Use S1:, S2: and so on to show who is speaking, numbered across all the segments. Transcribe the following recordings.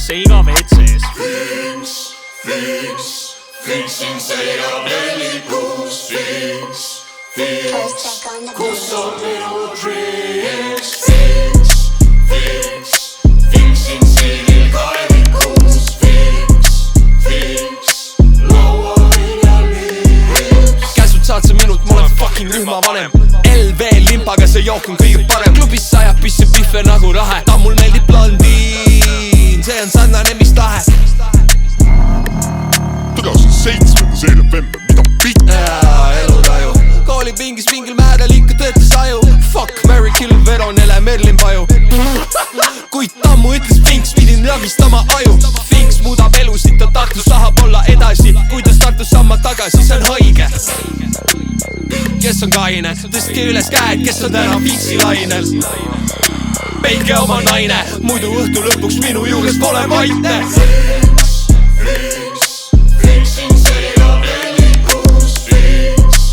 S1: Seiga WC-s.
S2: Finksin Seiga velikus. Finks, kus on minu drinks. Finksin siilil kaevikus. Finks, lauaviljal liips.
S3: Käsud saad see minut, ma olen fucking rühma vanem. LV limpaga see jook on kõige parem. Klubis sajab pisse pihve nagu rahe. Ta mul meeldib blondiin, see on sarnane mis tahe.
S2: Tõdasin 7. november, mida pitt?
S3: Elutaju koolipingis mingil määral ikka töötas aju. Fuck, Mary Kill, Veronele, Merlin Paju. Kuid tammu ütles Finks, pidin ragistama aju. Finks muudab elusid, ta Tartus tahab olla edasi. Kui ta Tartus samma tagasi, see on haige. Kes on kaine? Tõstke üles käed, kes on täna Finksi lainel? Peitke oma naine, muidu õhtu lõpuks minu juures pole maitne.
S2: Finksin Seiga velikus. Finks,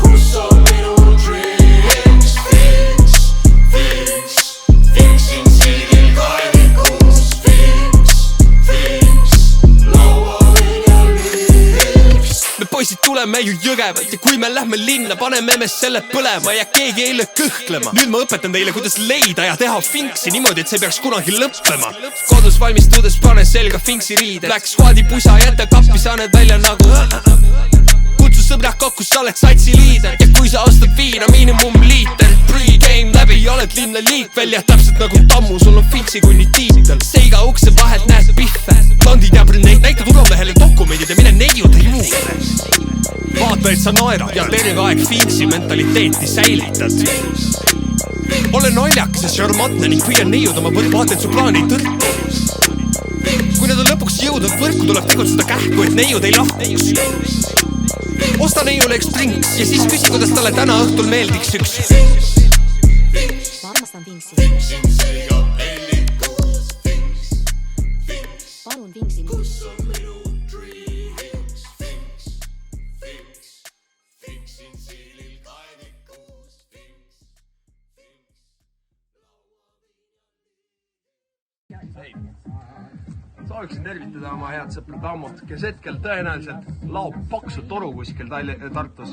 S2: kus on minu drinks. Finksin siilil kaevikus. Finks, lauaviljal liips.
S3: Me poisid tuleme ju Jõgevalt ja kui me lähme linna, paneme me selle põlema ja keegi ei lõe kõhklema. Nüüd ma õpetan teile, kuidas leida ja teha Finksi niimoodi, et see peaks kunagi lõppema. Kodus valmistudes pane selga Finksi riided. Black Squadi pusa, jäta kappi, sa need välja nagu kutsu sõbrad kokku, sa oled satsi liider. Ja kui sa ostad viina, miinimumliiter. Pre-game läbi, oled linna liikvel ja täpselt nagu tammu, sul on Finksi kunni tiitel. Seiga ukse vahelt näed pihve. Blondid ja brünneid, näita turvamehele dokumendid ja mine neiuda juurde. Vaata, et sa naerad ja terve aeg Finksi mentaliteeti säilitad. Ole naljakas ja šarmantne ning püüa neiuda oma võrk, vaata, et su plaan ei tõrku. Kui nad on lõpuks jõudnud võrku, tuleb tegutseda kähku, et neiud ei lahkus. Osta neiule üks drinks ja siis küsi, kuidas talle täna õhtul meeldiks üks.
S4: Ma armastan Finksi.
S2: Finksin Seiga velikus.
S4: Palun Finksi.
S2: Kus on minu drinks. Finksin siilil kaevikus.
S3: Sooviksin tervitada oma head sõpra Tammut, kes hetkel tõenäoliselt laob paksu toru kuskil Tartus.